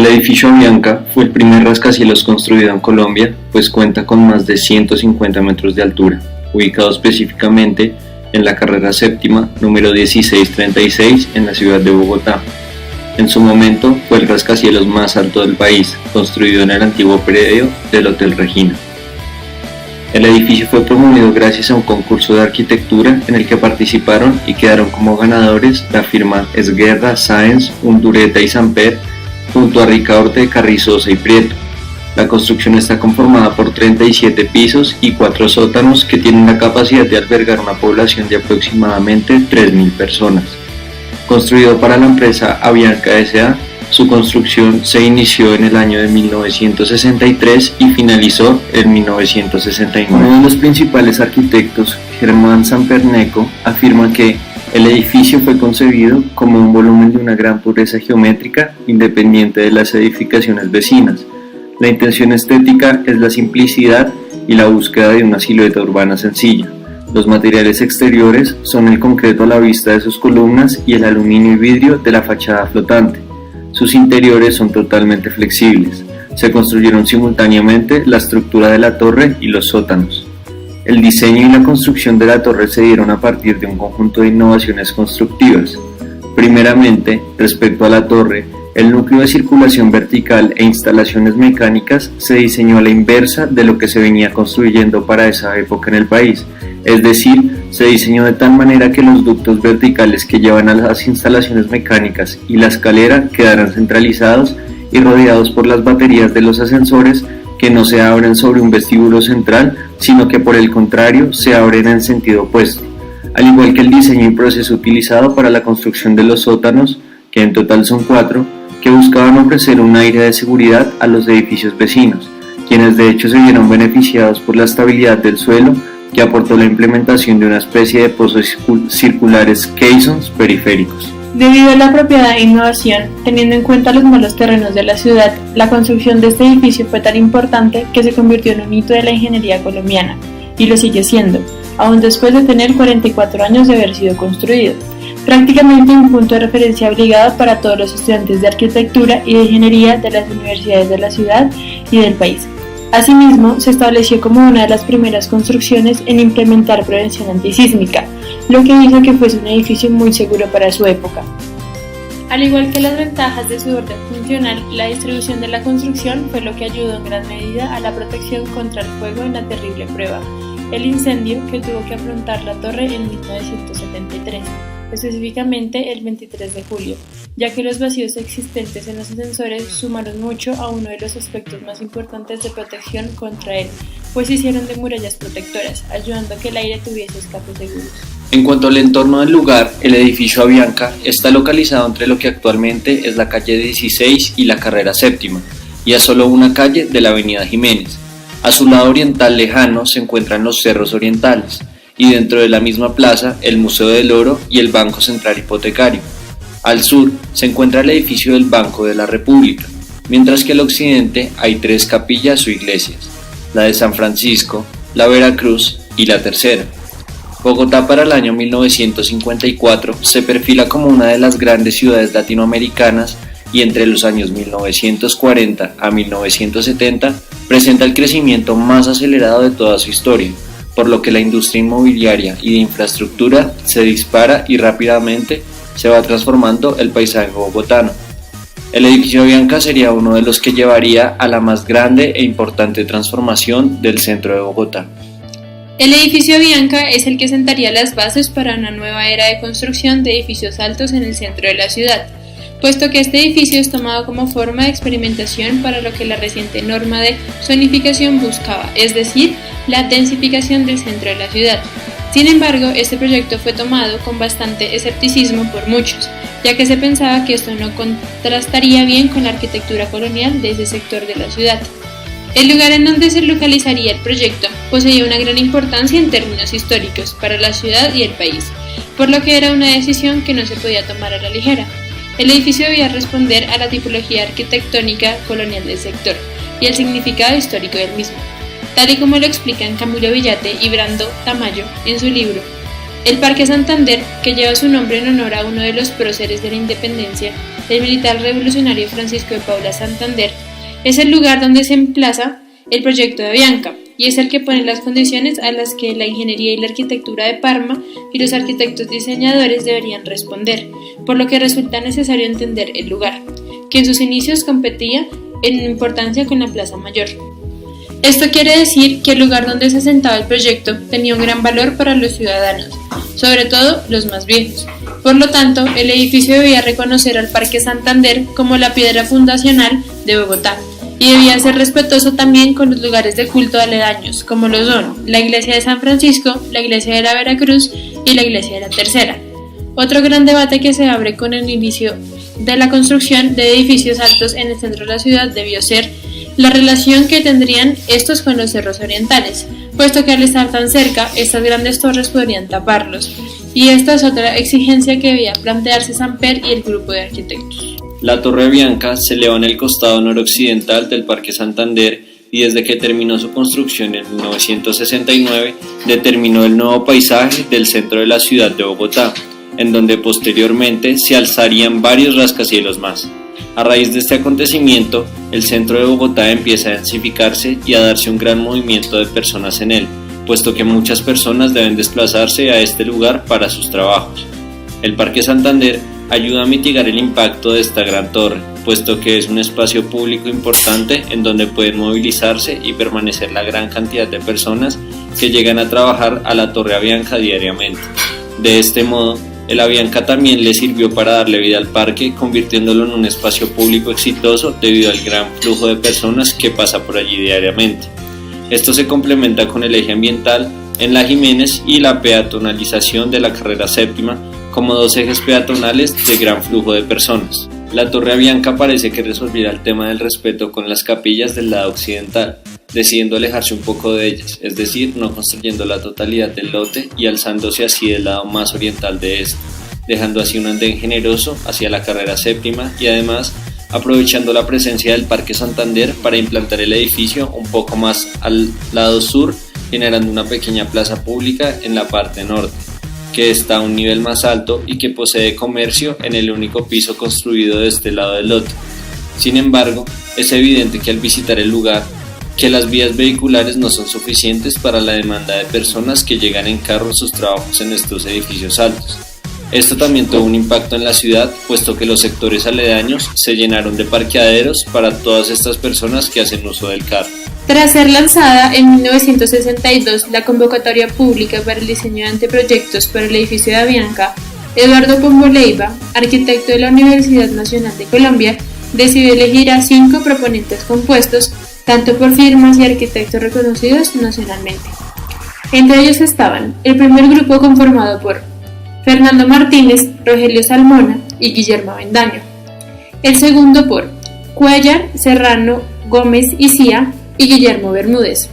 edificio Avianca fue el primer rascacielos construido en Colombia, pues cuenta con más de 150 metros de altura, ubicado específicamente en la carrera séptima, número 1636, en la ciudad de Bogotá. En su momento fue el rascacielos más alto del país, construido en el antiguo predio del Hotel Regina. El edificio fue promovido gracias a un concurso de arquitectura en el que participaron y quedaron como ganadores la firma Esguerra, Sáenz, Undureta y Samper, junto a Ricaurte, Carrizosa y Prieto. La construcción está conformada por 37 pisos y 4 sótanos que tienen la capacidad de albergar una población de aproximadamente 3.000 personas. Construido para la empresa Avianca S.A., su construcción se inició en el año de 1963 y finalizó en 1969. Uno de los principales arquitectos, Germán Samperneco, afirma que el edificio fue concebido como un volumen de una gran pureza geométrica independiente de las edificaciones vecinas. La intención estética es la simplicidad y la búsqueda de una silueta urbana sencilla. Los materiales exteriores son el concreto a la vista de sus columnas y el aluminio y vidrio de la fachada flotante. Sus interiores son totalmente flexibles. Se construyeron simultáneamente la estructura de la torre y los sótanos. El diseño y la construcción de la torre se dieron a partir de un conjunto de innovaciones constructivas. Primeramente, respecto a la torre, el núcleo de circulación vertical e instalaciones mecánicas se diseñó a la inversa de lo que se venía construyendo para esa época en el país. Es decir, se diseñó de tal manera que los ductos verticales que llevan a las instalaciones mecánicas y la escalera quedaran centralizados y rodeados por las baterías de los ascensores que no se abren sobre un vestíbulo central, sino que por el contrario se abren en sentido opuesto, al igual que el diseño y proceso utilizado para la construcción de los sótanos, que en total son 4, que buscaban ofrecer un aire de seguridad a los edificios vecinos, quienes de hecho se vieron beneficiados por la estabilidad del suelo que aportó la implementación de una especie de pozos circulares caissons periféricos. Debido a la apropiada innovación, teniendo en cuenta los malos terrenos de la ciudad, la construcción de este edificio fue tan importante que se convirtió en un hito de la ingeniería colombiana, y lo sigue siendo, aún después de tener 44 años de haber sido construido. Prácticamente un punto de referencia obligado para todos los estudiantes de arquitectura y de ingeniería de las universidades de la ciudad y del país. Asimismo, se estableció como una de las primeras construcciones en implementar prevención antisísmica, lo que hizo que fuese un edificio muy seguro para su época. Al igual que las ventajas de su orden funcional, la distribución de la construcción fue lo que ayudó en gran medida a la protección contra el fuego en la terrible prueba, el incendio que tuvo que afrontar la torre en 1973, específicamente el 23 de julio, ya que los vacíos existentes en los ascensores sumaron mucho a uno de los aspectos más importantes de protección contra él, pues se hicieron de murallas protectoras, ayudando a que el aire tuviese escapes seguros. En cuanto al entorno del lugar, el edificio Avianca está localizado entre lo que actualmente es la calle 16 y la carrera séptima, y a solo una calle de la avenida Jiménez. A su lado oriental lejano se encuentran los Cerros Orientales, y dentro de la misma plaza el Museo del Oro y el Banco Central Hipotecario. Al sur se encuentra el edificio del Banco de la República, mientras que al occidente hay 3 capillas o iglesias, la de San Francisco, la Veracruz y la Tercera. Bogotá para el año 1954 se perfila como una de las grandes ciudades latinoamericanas y entre los años 1940 a 1970 presenta el crecimiento más acelerado de toda su historia, por lo que la industria inmobiliaria y de infraestructura se dispara y rápidamente se va transformando el paisaje bogotano. El edificio Avianca sería uno de los que llevaría a la más grande e importante transformación del centro de Bogotá. El edificio Avianca es el que sentaría las bases para una nueva era de construcción de edificios altos en el centro de la ciudad, puesto que este edificio es tomado como forma de experimentación para lo que la reciente norma de zonificación buscaba, es decir, la densificación del centro de la ciudad. Sin embargo, este proyecto fue tomado con bastante escepticismo por muchos, ya que se pensaba que esto no contrastaría bien con la arquitectura colonial de ese sector de la ciudad. El lugar en donde se localizaría el proyecto poseía una gran importancia en términos históricos para la ciudad y el país, por lo que era una decisión que no se podía tomar a la ligera. El edificio debía responder a la tipología arquitectónica colonial del sector y el significado histórico del mismo, tal y como lo explican Camilo Villate y Brando Tamayo en su libro El Parque Santander, que lleva su nombre en honor a uno de los próceres de la independencia, el militar revolucionario Francisco de Paula Santander, es el lugar donde se emplaza el proyecto de Avianca y es el que pone las condiciones a las que la ingeniería y la arquitectura de Parma y los arquitectos diseñadores deberían responder, por lo que resulta necesario entender el lugar, que en sus inicios competía en importancia con la Plaza Mayor. Esto quiere decir que el lugar donde se asentaba el proyecto tenía un gran valor para los ciudadanos, sobre todo los más viejos. Por lo tanto, el edificio debía reconocer al Parque Santander como la piedra fundacional de Bogotá y debía ser respetuoso también con los lugares de culto aledaños, como lo son la Iglesia de San Francisco, la Iglesia de la Veracruz y la Iglesia de la Tercera. Otro gran debate que se abre con el inicio de la construcción de edificios altos en el centro de la ciudad debió ser la relación que tendrían estos con los cerros orientales, puesto que al estar tan cerca, estas grandes torres podrían taparlos, y esta es otra exigencia que debía plantearse Samper y el grupo de arquitectos. La Torre Avianca se eleva en el costado noroccidental del Parque Santander y desde que terminó su construcción en 1969 determinó el nuevo paisaje del centro de la ciudad de Bogotá, en donde posteriormente se alzarían varios rascacielos más. A raíz de este acontecimiento, el centro de Bogotá empieza a densificarse y a darse un gran movimiento de personas en él, puesto que muchas personas deben desplazarse a este lugar para sus trabajos. El Parque Santander ayuda a mitigar el impacto de esta gran torre, puesto que es un espacio público importante en donde pueden movilizarse y permanecer la gran cantidad de personas que llegan a trabajar a la Torre Avianca diariamente. De este modo, el Avianca también le sirvió para darle vida al parque, convirtiéndolo en un espacio público exitoso debido al gran flujo de personas que pasa por allí diariamente. Esto se complementa con el eje ambiental en la Jiménez y la peatonalización de la carrera séptima como dos ejes peatonales de gran flujo de personas. La Torre Avianca parece que resolverá el tema del respeto con las capillas del lado occidental, decidiendo alejarse un poco de ellas, es decir, no construyendo la totalidad del lote y alzándose así del lado más oriental de este, dejando así un andén generoso hacia la carrera séptima y además aprovechando la presencia del Parque Santander para implantar el edificio un poco más al lado sur, generando una pequeña plaza pública en la parte norte, que está a un nivel más alto y que posee comercio en el único piso construido de este lado del lote. Sin embargo, es evidente que al visitar el lugar, que las vías vehiculares no son suficientes para la demanda de personas que llegan en carro a sus trabajos en estos edificios altos. Esto también tuvo un impacto en la ciudad, puesto que los sectores aledaños se llenaron de parqueaderos para todas estas personas que hacen uso del carro. Tras ser lanzada en 1962 la convocatoria pública para el diseño de anteproyectos para el edificio de Avianca, Eduardo Pombo Leiva, arquitecto de la Universidad Nacional de Colombia, decidió elegir a 5 proponentes compuestos tanto por firmas y arquitectos reconocidos nacionalmente. Entre ellos estaban el primer grupo conformado por Fernando Martínez, Rogelio Salmona y Guillermo Avendaño, el segundo por Cuellar, Serrano, Gómez y Cía y Guillermo Bermúdez,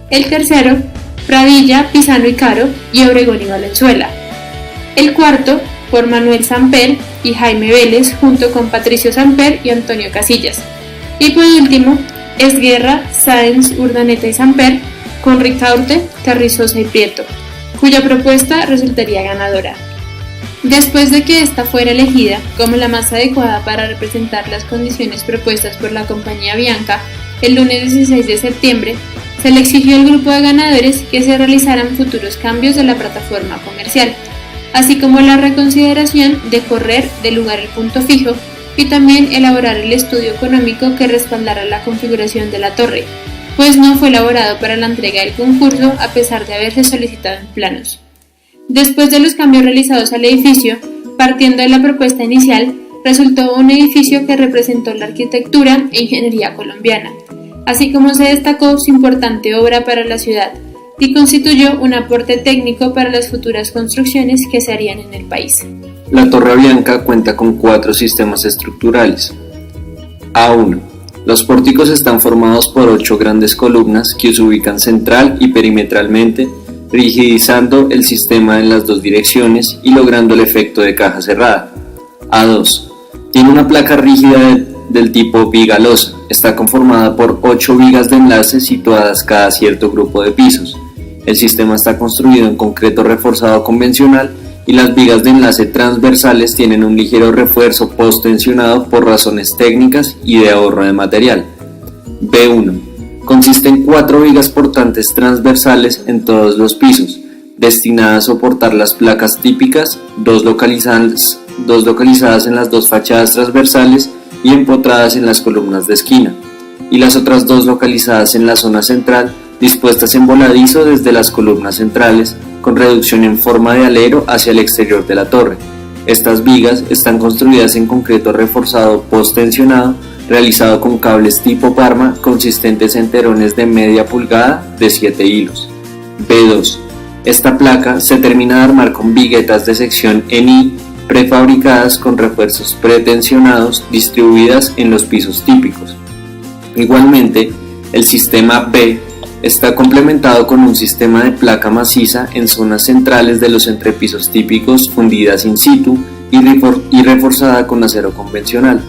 el tercero Pradilla, Pisano y Caro y Obregón y Valenzuela, el cuarto por Manuel Samper y Jaime Vélez junto con Patricio Samper y Antonio Casillas, y por último Esguerra, Sáenz, Urdaneta y Samper con Ricaurte, Carrizosa y Prieto, cuya propuesta resultaría ganadora. Después de que esta fuera elegida como la más adecuada para representar las condiciones propuestas por la compañía Avianca, el lunes 16 de septiembre, se le exigió al grupo de ganadores que se realizaran futuros cambios de la plataforma comercial, así como la reconsideración de correr del lugar el punto fijo y también elaborar el estudio económico que respaldara la configuración de la torre, pues no fue elaborado para la entrega del concurso a pesar de haberse solicitado en planos. Después de los cambios realizados al edificio, partiendo de la propuesta inicial, resultó un edificio que representó la arquitectura e ingeniería colombiana, así como se destacó su importante obra para la ciudad y constituyó un aporte técnico para las futuras construcciones que se harían en el país. La Torre Avianca cuenta con 4 sistemas estructurales. A1. Los pórticos están formados por 8 grandes columnas que se ubican central y perimetralmente, rigidizando el sistema en las 2 direcciones y logrando el efecto de caja cerrada. A2. Tiene una placa rígida del tipo viga losa. Está conformada por 8 vigas de enlace situadas cada cierto grupo de pisos El sistema está construido en concreto reforzado convencional y las vigas de enlace transversales tienen un ligero refuerzo post-tensionado por razones técnicas y de ahorro de material. B1. Consiste en 4 vigas portantes transversales en todos los pisos, destinadas a soportar las placas típicas, dos localizadas en las 2 fachadas transversales y empotradas en las columnas de esquina, y las otras 2 localizadas en la zona central, dispuestas en voladizo desde las columnas centrales, con reducción en forma de alero hacia el exterior de la torre. Estas vigas están construidas en concreto reforzado post-tensionado, realizado con cables tipo Parma consistentes en terones de media pulgada de 7 hilos. B2. Esta placa se termina de armar con viguetas de sección en I prefabricadas con refuerzos pretensionados distribuidas en los pisos típicos. Igualmente, el sistema B está complementado con un sistema de placa maciza en zonas centrales de los entrepisos típicos fundidas in situ y reforzada con acero convencional.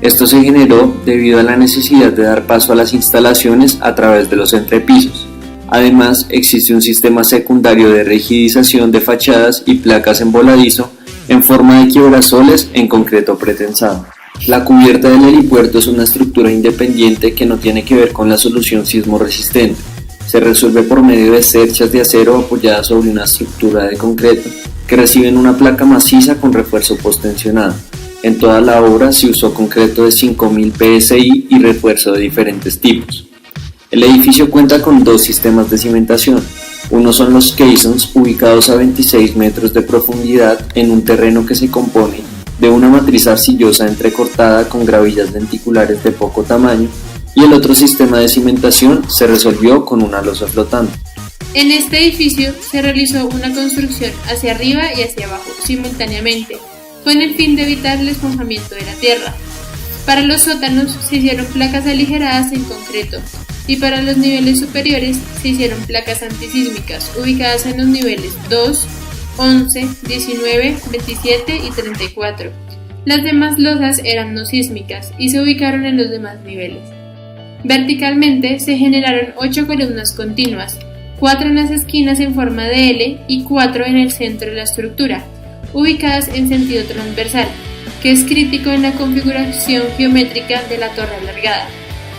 Esto se generó debido a la necesidad de dar paso a las instalaciones a través de los entrepisos. Además, existe un sistema secundario de rigidización de fachadas y placas en voladizo en forma de quiebrasoles en concreto pretensado. La cubierta del helipuerto es una estructura independiente que no tiene que ver con la solución sismo resistente. Se resuelve por medio de cerchas de acero apoyadas sobre una estructura de concreto que reciben una placa maciza con refuerzo postensionado. En toda la obra se usó concreto de 5000 PSI y refuerzo de diferentes tipos. El edificio cuenta con 2 sistemas de cimentación. Uno son los caissons, ubicados a 26 metros de profundidad en un terreno que se compone de una matriz arcillosa entrecortada con gravillas denticulares de poco tamaño, y el otro sistema de cimentación se resolvió con una losa flotante. En este edificio se realizó una construcción hacia arriba y hacia abajo simultáneamente, con el fin de evitar el esponjamiento de la tierra. Para los sótanos se hicieron placas aligeradas en concreto, y para los niveles superiores se hicieron placas antisísmicas ubicadas en los niveles 2, 11, 19, 27 y 34. Las demás losas eran no sísmicas y se ubicaron en los demás niveles. Verticalmente se generaron 8 columnas continuas, 4 en las esquinas en forma de L y 4 en el centro de la estructura, ubicadas en sentido transversal, que es crítico en la configuración geométrica de la torre alargada.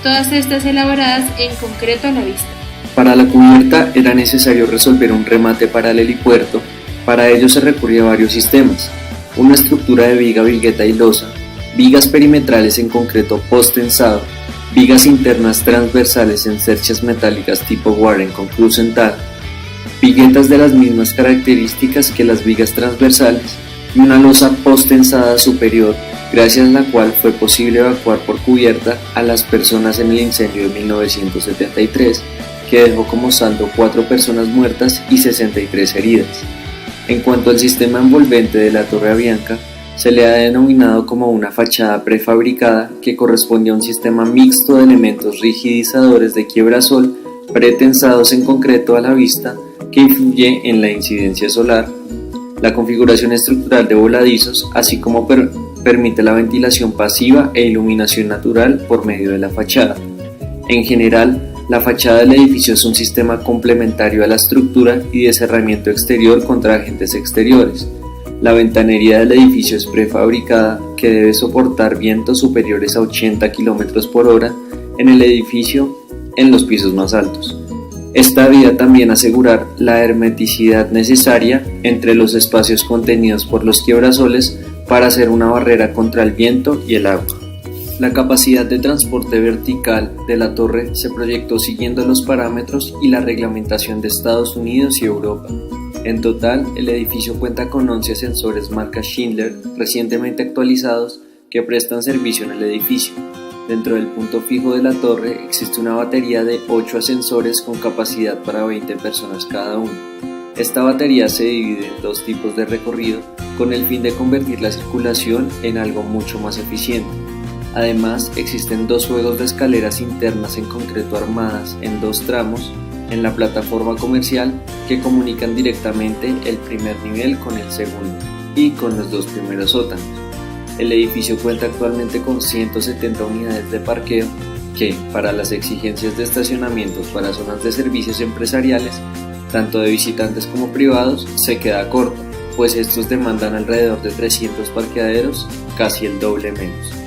Todas estas elaboradas en concreto a la vista. Para la cubierta era necesario resolver un remate para el helipuerto. Para ello se recurría a varios sistemas: una estructura de viga, vigueta y losa, vigas perimetrales en concreto post-tensado, vigas internas transversales en cerchas metálicas tipo Warren con cruz central, viguetas de las mismas características que las vigas transversales y una losa post-tensada superior, gracias a la cual fue posible evacuar por cubierta a las personas en el incendio de 1973, que dejó como saldo 4 personas muertas y 63 heridas. En cuanto al sistema envolvente de la Torre Avianca, se le ha denominado como una fachada prefabricada que corresponde a un sistema mixto de elementos rigidizadores de quiebrasol pretensados en concreto a la vista que influye en la incidencia solar, la configuración estructural de voladizos, así como permite la ventilación pasiva e iluminación natural por medio de la fachada. En general, la fachada del edificio es un sistema complementario a la estructura y de cerramiento exterior contra agentes exteriores. La ventanería del edificio es prefabricada, que debe soportar vientos superiores a 80 km por hora en el edificio en los pisos más altos. Esta debía también asegurar la hermeticidad necesaria entre los espacios contenidos por los quiebrasoles para hacer una barrera contra el viento y el agua. La capacidad de transporte vertical de la torre se proyectó siguiendo los parámetros y la reglamentación de Estados Unidos y Europa. En total, el edificio cuenta con 11 ascensores marca Schindler recientemente actualizados que prestan servicio en el edificio. Dentro del punto fijo de la torre existe una batería de 8 ascensores con capacidad para 20 personas cada uno. Esta batería se divide en 2 tipos de recorrido con el fin de convertir la circulación en algo mucho más eficiente. Además, existen 2 juegos de escaleras internas en concreto armadas en 2 tramos en la plataforma comercial que comunican directamente el primer nivel con el segundo y con los 2 primeros sótanos. El edificio cuenta actualmente con 170 unidades de parqueo que, para las exigencias de estacionamientos para zonas de servicios empresariales, tanto de visitantes como privados, se queda corto, pues estos demandan alrededor de 300 parqueaderos, casi el doble menos.